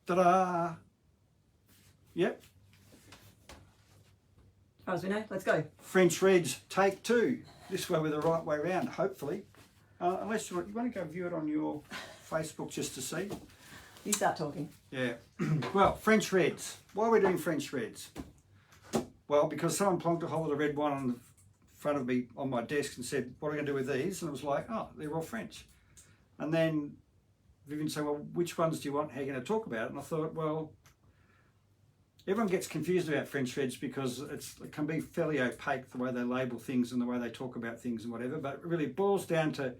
Ta-da! Yep. As far as we know, let's go. French Reds, take two. This way we're the right way around, hopefully. Unless you want to go view it on your Facebook just to see. You start talking. Yeah. Well, French Reds. Why are we doing French Reds? Well, because someone plonked a whole lot of red wine on the front of me on my desk and said, what are we going to do with these? And I was like, oh, they're all French. And then Vivian said, well, which ones do you want? How are you going to talk about it? And I thought, well, everyone gets confused about French Reds because it can be fairly opaque the way they label things and the way they talk about things and whatever, but it really boils down to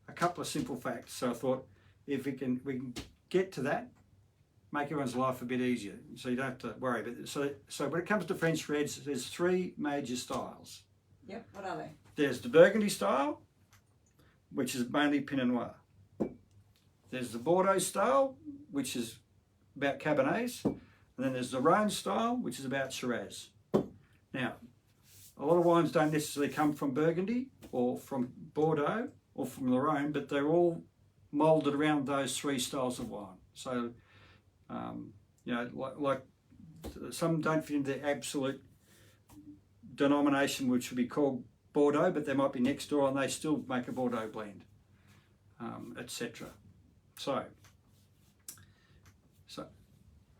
a couple of simple facts. So I thought if we can get to that, make everyone's life a bit easier, so you don't have to worry about it. So when it comes to French Reds, there's three major styles. Yep, what are they? There's the Burgundy style, which is mainly Pinot Noir. There's the Bordeaux style, which is about Cabernets. And then there's the Rhone style, which is about Shiraz. Now, a lot of wines don't necessarily come from Burgundy or from Bordeaux or from the Rhone, but they're all moulded around those three styles of wine. So, you know, like some don't fit into the absolute denomination which would be called Bordeaux, but they might be next door and they still make a Bordeaux blend, etc. So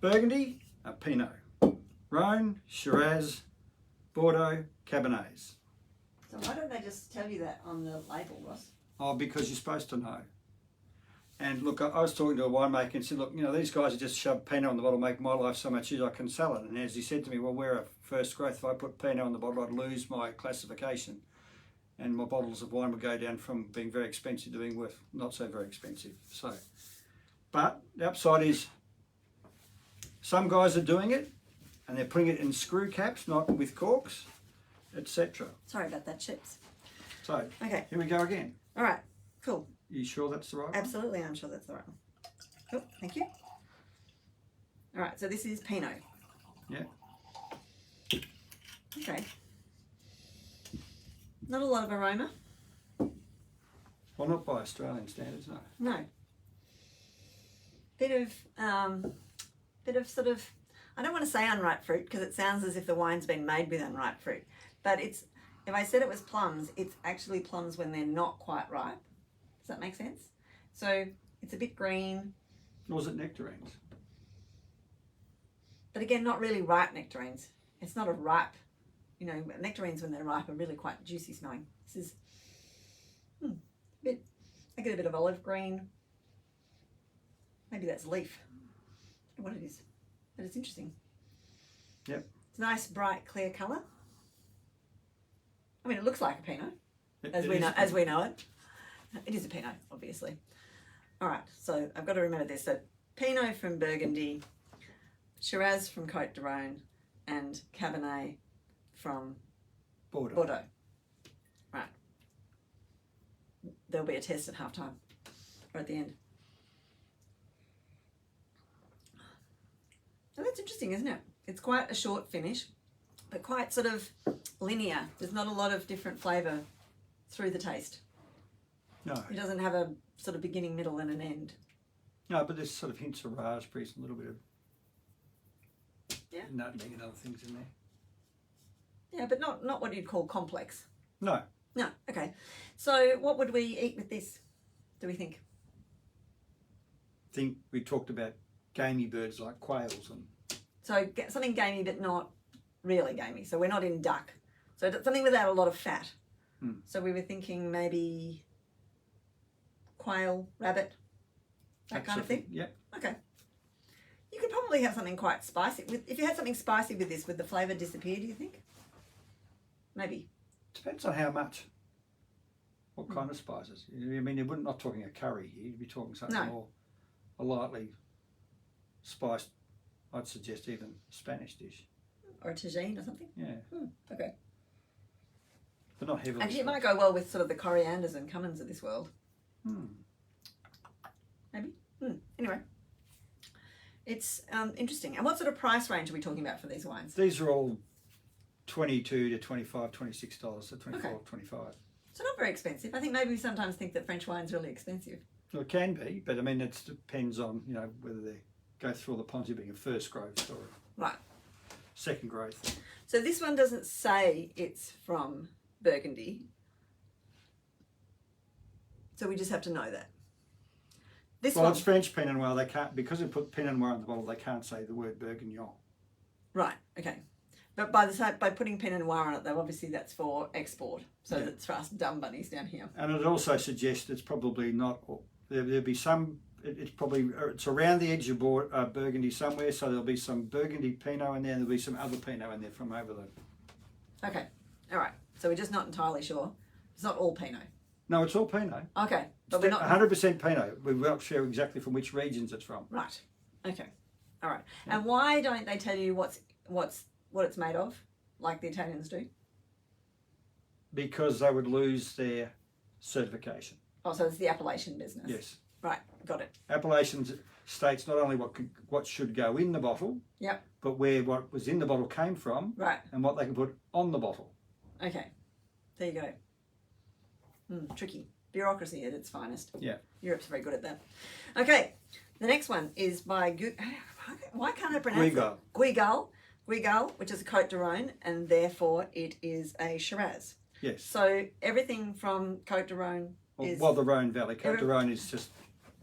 Burgundy, Pinot, Rhone, Shiraz, Bordeaux, Cabernets. So why don't they just tell you that on the label, Ross? Oh, because you're supposed to know. And look, I was talking to a winemaker and said, look, you know, these guys have just shoved Pinot on the bottle, make my life so much easier, I can sell it. And as he said to me, well, we're a first growth. If I put Pinot on the bottle, I'd lose my classification. And my bottles of wine would go down from being very expensive to being worth not so very expensive. So, but the upside is some guys are doing it and they're putting it in screw caps, not with corks, etc. Sorry about that, chips. So, okay, here we go again. All right, cool. You sure that's the right one? Absolutely, I'm sure that's the right one. Cool, thank you. All right, so this is Pinot. Yeah. Okay. Not a lot of aroma. Well, not by Australian standards, no. No. Bit of sort of, I don't want to say unripe fruit because it sounds as if the wine's been made with unripe fruit. But it's, if I said it was plums, it's actually plums when they're not quite ripe. Does that make sense? So it's a bit green. Or was it nectarines? But again, not really ripe nectarines. It's not a ripe, you know, nectarines when they're ripe are really quite juicy smelling. This is a bit, I get a bit of olive green. Maybe that's leaf. I don't know what it is, but it's interesting. Yep. It's a nice, bright, clear colour. I mean, it looks like a Pinot, as we know it. It is a Pinot, obviously. All right, so I've got to remember this. So Pinot from Burgundy, Shiraz from Cotes de Rhone, and Cabernet from Bordeaux. Right. There'll be a test at halftime or at the end. So that's interesting, isn't it? It's quite a short finish, but quite sort of linear. There's not a lot of different flavour through the taste. No. It doesn't have a sort of beginning, middle and an end. No, but there's sort of hints of raspberries and a little bit of nutmeg and other things in there. Yeah, but not what you'd call complex. No. No, okay. So what would we eat with this, do we think? I think we talked about gamey birds like quails and... So something gamey but not really gamey. So we're not in duck. So something without a lot of fat. So we were thinking maybe quail, rabbit, that kind of thing? Yeah. Okay. You could probably have something quite spicy. If you had something spicy with this, would the flavour disappear, do you think? Maybe. Depends on how much. What kind of spices? I mean, you're not talking a curry here. You'd be talking something more a lightly spiced, I'd suggest even Spanish dish. Or a tagine or something? Yeah. Okay. But not heavily. Actually, it might go well with sort of the corianders and cummins of this world. Maybe. Anyway. It's interesting. And what sort of price range are we talking about for these wines? These are all $22 to $25, $26, so $24, Okay. $25. So not very expensive. I think maybe we sometimes think that French wine's really expensive. Well, it can be, but I mean, it depends on, you know, whether they're go through all the ponds being a first growth story. Right. Second growth. So this one doesn't say it's from Burgundy. So we just have to know that. This Well, one, it's French Pinot Noir. They can't, because they put Pinot Noir on the bottle, they can't say the word Bourguignon. right? Okay, but by putting Pinot Noir on it, though, obviously that's for export. So Yeah. that's for us dumb bunnies down here. And it also suggests it's probably not. There'll be some. It's around the edge of Burgundy somewhere. So there'll be some Burgundy Pinot in there. And there'll be some other Pinot in there from over the. Okay, all right. So we're just not entirely sure. It's not all Pinot. No, it's all Pinot. Okay, but we're not 100% Pinot. We're not sure exactly from which regions it's from. right. Okay, all right. Yeah. And why don't they tell you what it's made of, like the Italians do? Because they would lose their certification. Oh, so it's the appellation business. Yes. Right, got it. Appellations states not only what should go in the bottle, yep, but where what was in the bottle came from, right, and what they can put on the bottle. Okay, there you go. Tricky. Bureaucracy at its finest. Yeah. Europe's very good at that. Okay, the next one is by why can't I pronounce E.Guigal. it? E.Guigal, which is a Cote de Rhone, and therefore it is a Shiraz. Yes. So everything from Cote de Rhone is... Well, the Rhone Valley. Cote de Rhone is just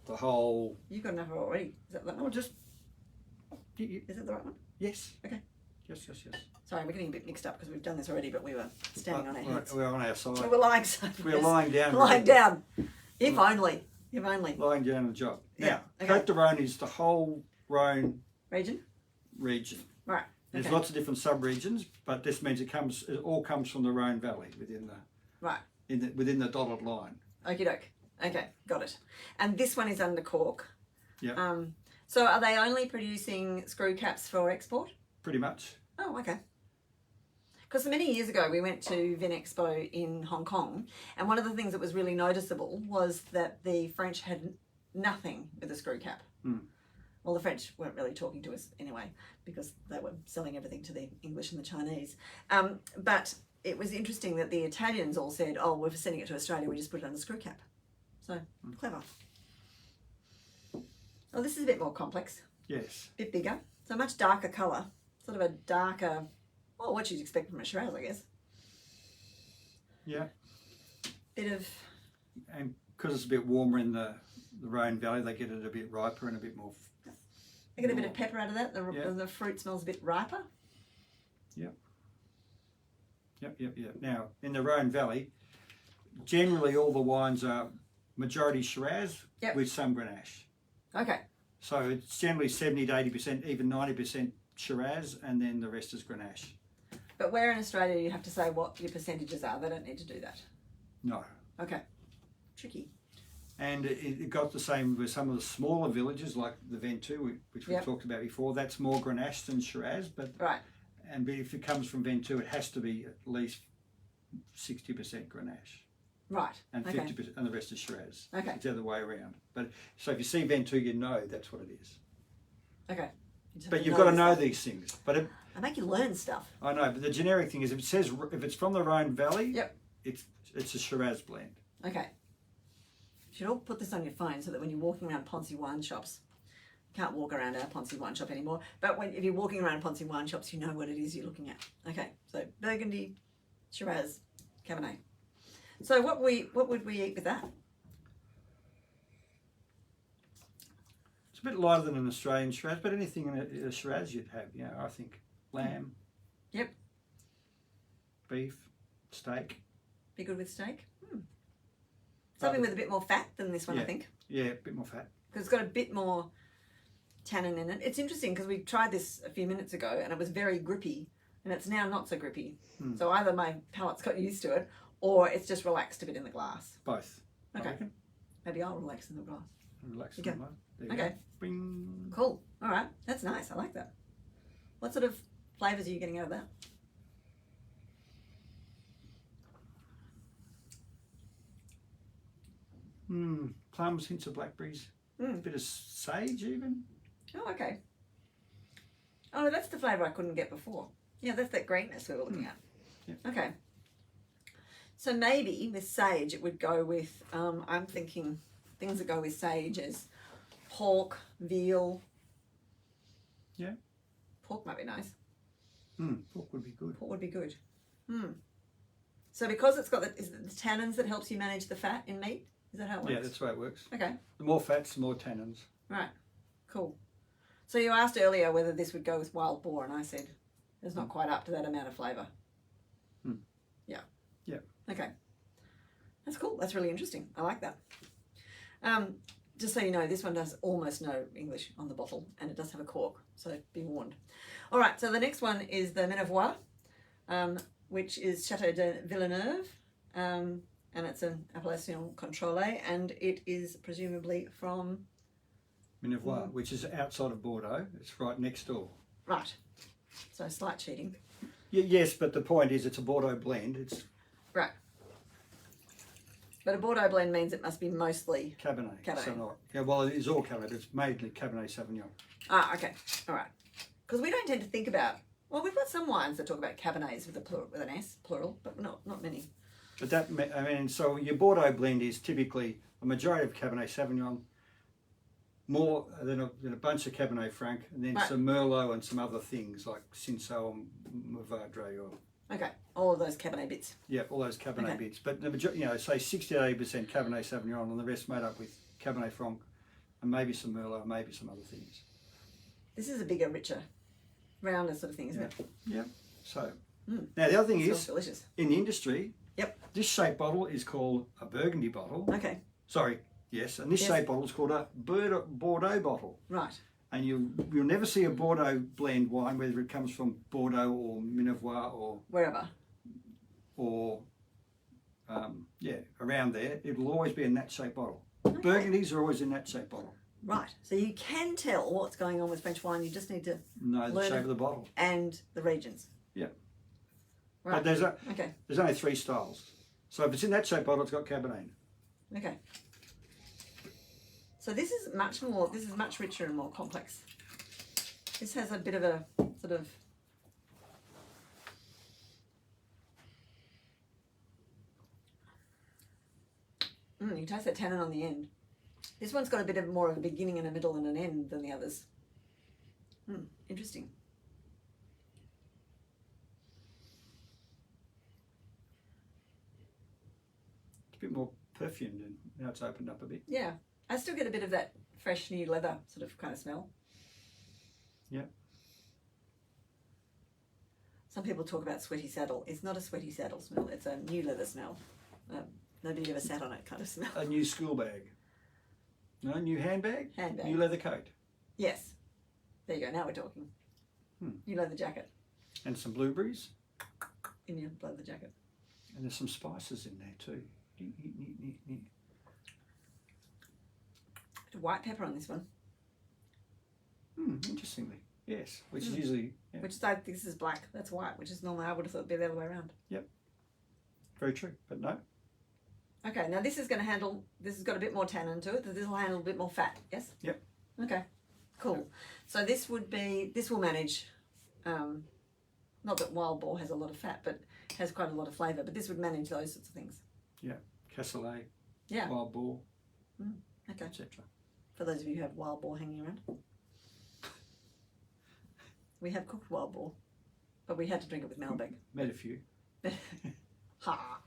the whole... You've got enough already. Is that the one? Oh, just... Is it the right one? Yes. Okay. Yes. Sorry, we're getting a bit mixed up because we've done this already, but we were standing on our heads. We're on our side. We were lying. We're lying down. Lying down. If only. Lying down on the job. Yeah, Now, okay. Cote de Rhone is the whole Rhone Region? Right. There's Okay. lots of different sub-regions, but this means it all comes from the Rhone Valley within the dotted line. Okie doke. Okay, got it. And this one is under cork. Yeah. So are they only producing screw caps for export? Pretty much. Oh, okay. Because many years ago we went to Vinexpo in Hong Kong, and one of the things that was really noticeable was that the French had nothing with a screw cap. Well, the French weren't really talking to us anyway because they were selling everything to the English and the Chinese. But it was interesting that the Italians all said, oh, we're sending it to Australia, we just put it on the screw cap. So, clever. Oh, this is a bit more complex. Yes. A bit bigger. So a much darker colour. Sort of a darker, well, what you'd expect from a Shiraz, I guess. Yeah. Bit of... And because it's a bit warmer in the Rhone Valley, they get it a bit riper and a bit more... I get a bit of pepper out of that. The fruit smells a bit riper. Yep. Now, in the Rhone Valley, generally all the wines are majority Shiraz with some Grenache. Okay. So it's generally 70 to 80%, even 90% Shiraz, and then the rest is Grenache. But where in Australia you have to say what your percentages are, they don't need to do that. No. Okay. Tricky. And it got the same with some of the smaller villages like the Ventoux, which we've talked about before. That's more Grenache than Shiraz, but if it comes from Ventoux, it has to be at least 60% Grenache. Right. And 50%, and the rest is Shiraz. Okay. It's the other way around. But so if you see Ventoux, you know that's what it is. Okay. But you've got to know these things. But I make you learn stuff. I know, but the generic thing is if it's from the Rhone Valley, it's a Shiraz blend. Okay. You should all put this on your phone so that when you're walking around Ponzi wine shops, you can't walk around our Ponzi wine shop anymore, but if you're walking around Ponzi wine shops, you know what it is you're looking at. Okay, so Burgundy, Shiraz, Cabernet. So what would we eat with that? It's a bit lighter than an Australian Shiraz, but anything in a Shiraz you'd have, I think. Lamb. Yep. Beef, steak. Be good with steak? Something with a bit more fat than this one, I think. Yeah, a bit more fat. Because it's got a bit more tannin in it. It's interesting because we tried this a few minutes ago and it was very grippy and it's now not so grippy. So either my palate's got used to it or it's just relaxed a bit in the glass. Both. Okay. Maybe I'll relax in the glass. Relax in the glass. There you Okay. go. Bing. Cool. All right. That's nice. I like that. What sort of flavours are you getting out of that? Plums, hints of blackberries. A bit of sage even. Oh, okay. Oh, that's the flavour I couldn't get before. Yeah, that's that greenness we were looking at. Yep. Okay. So maybe with sage it would go with, I'm thinking things that go with sage as pork, veal, Yeah. Pork might be nice. Pork would be good. Pork would be good. So because it's got is it the tannins that helps you manage the fat in meat? Is that how it works? Yeah, that's the way it works. Okay. The more fats, the more tannins. Right. Cool. So you asked earlier whether this would go with wild boar, and I said it's not quite up to that amount of flavour. Yeah. Yeah. Okay. That's cool. That's really interesting. I like that. Just so you know, this one does almost no English on the bottle, and it does have a cork, so be warned. All right, so the next one is the Minervois, which is Chateau de Villeneuve, and it's an appellation contrôlée, and it is presumably from... Minervois, which is outside of Bordeaux. It's right next door. Right. So slight cheating. Yes, but the point is it's a Bordeaux blend. It's right. But a Bordeaux blend means it must be mostly Cabernet. Cabernet. So not, yeah, well, it is all Cabernet, but it's mainly Cabernet Sauvignon. Ah, okay. All right. Because we don't tend to think about... Well, we've got some wines that talk about Cabernets with a plural, with an S, plural, but not many. But that, I mean, so your Bordeaux blend is typically a majority of Cabernet Sauvignon, more than a bunch of Cabernet Franc, and then some Merlot and some other things like Cinsault and Mourvedre or... Okay, all of those Cabernet bits. Yeah, all those Cabernet bits. But the majority, say 60 to 80% Cabernet Sauvignon, and the rest made up with Cabernet Franc, and maybe some Merlot, maybe some other things. This is a bigger, richer, rounder sort of thing, isn't it? Yeah. So now the other thing is, delicious. In the industry, Yep. This shape bottle is called a Burgundy bottle. Okay. Sorry, yes, and this shape bottle is called a Bordeaux bottle. Right. And you'll never see a Bordeaux blend wine, whether it comes from Bordeaux or Minervois or wherever, or around there. It will always be in that shape bottle. Okay. Burgundies are always in that shape bottle. Right. So you can tell what's going on with French wine. You just need to know the shape of the bottle and the regions. Yeah. Right. But there's only 3 styles. So if it's in that shape bottle, it's got Cabernet. Okay. So this is much richer and more complex. This has a bit of a sort of you can taste that tannin on the end. This one's got a bit of more of a beginning and a middle and an end than the others. Interesting. It's a bit more perfumed and now it's opened up a bit. Yeah. I still get a bit of that fresh new leather sort of kind of smell. Yeah. Some people talk about sweaty saddle. It's not a sweaty saddle smell. It's a new leather smell. Nobody ever sat on it kind of smell. A new school bag. No, new handbag? Handbag. New leather coat. Yes. There you go. Now we're talking. New leather jacket. And some blueberries. In your leather jacket. And there's some spices in there too. White pepper on this one. Interestingly. Yes. Which is usually... Yeah. Which is, I think this is black. That's white. Which is normally, I would have thought it'd be the other way around. Yep. Very true. But no. Okay. Now this is going to handle... This has got a bit more tannin to it. This will handle a bit more fat. Yes? Yep. Okay. Cool. Yep. So this would be... This will manage... not that wild boar has a lot of fat, but has quite a lot of flavour. But this would manage those sorts of things. Yeah. Cassoulet. Yeah. Wild boar. Okay. Etc. For those of you who have wild boar hanging around. We have cooked wild boar, but we had to drink it with Malbec. Met a few. Ha!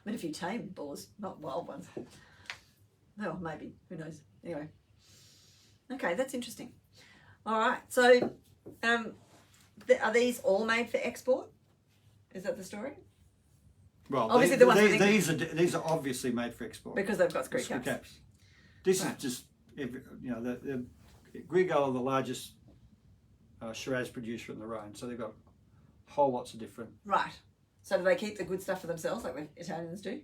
Met a few tame boars, not wild ones. Oh, maybe. Who knows? Anyway. Okay, that's interesting. All right. So, are these all made for export? Is that the story? Well, obviously these are obviously made for export because they've got screw caps. This is just the E.Guigal are the largest Shiraz producer in the Rhone, so they've got whole lots of different. Right. So do they keep the good stuff for themselves, like the Italians do?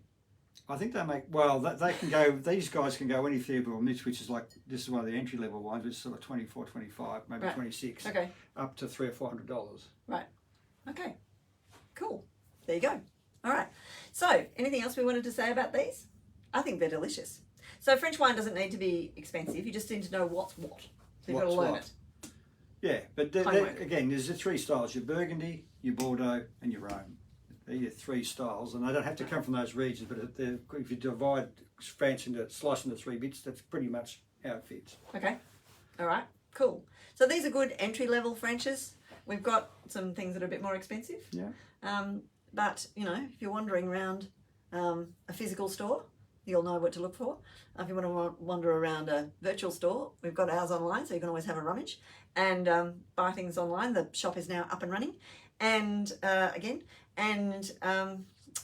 I think they make they can go. These guys can go any flavor on this, which is like this is one of the entry level ones, which is sort of 24, 25, maybe 26, up to $300 or $400. Right. Okay. Cool. There you go. All right. So, anything else we wanted to say about these? I think they're delicious. So, French wine doesn't need to be expensive. You just need to know what's what. So you've got to learn it. Yeah, but again, there's the 3 styles: your Burgundy, your Bordeaux, and your Rhone. They're your 3 styles, and they don't have to come from those regions. But if you divide France slice into 3 bits, that's pretty much how it fits. Okay. All right. Cool. So these are good entry-level Frenches. We've got some things that are a bit more expensive. Yeah. But, you know, if you're wandering around a physical store, you'll know what to look for. If you want to wander around a virtual store, we've got ours online, so you can always have a rummage and buy things online. The shop is now up and running. And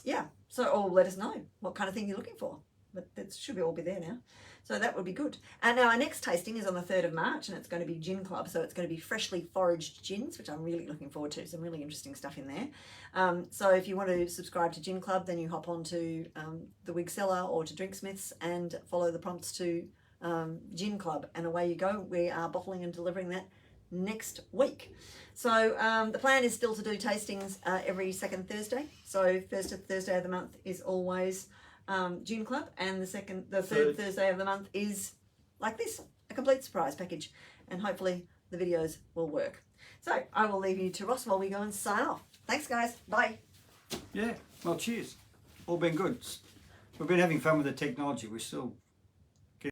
yeah, so or let us know what kind of thing you're looking for. But that should all be there now. So that would be good. And now our next tasting is on the 3rd of March, and it's going to be Gin Club. So it's going to be freshly foraged gins, which I'm really looking forward to. Some really interesting stuff in there. So if you want to subscribe to Gin Club, then you hop on to the Wig Cellar or to Drinksmiths and follow the prompts to Gin Club. And away you go. We are bottling and delivering that next week. So the plan is still to do tastings every second Thursday. So first Thursday of the month is always Gin Club, and the third Thursday of the month is like this, a complete surprise package, and hopefully the videos will work. So I will leave you to Ross while we go and sign off. Thanks guys, bye. Yeah, well cheers. All been good. We've been having fun with the technology. We're still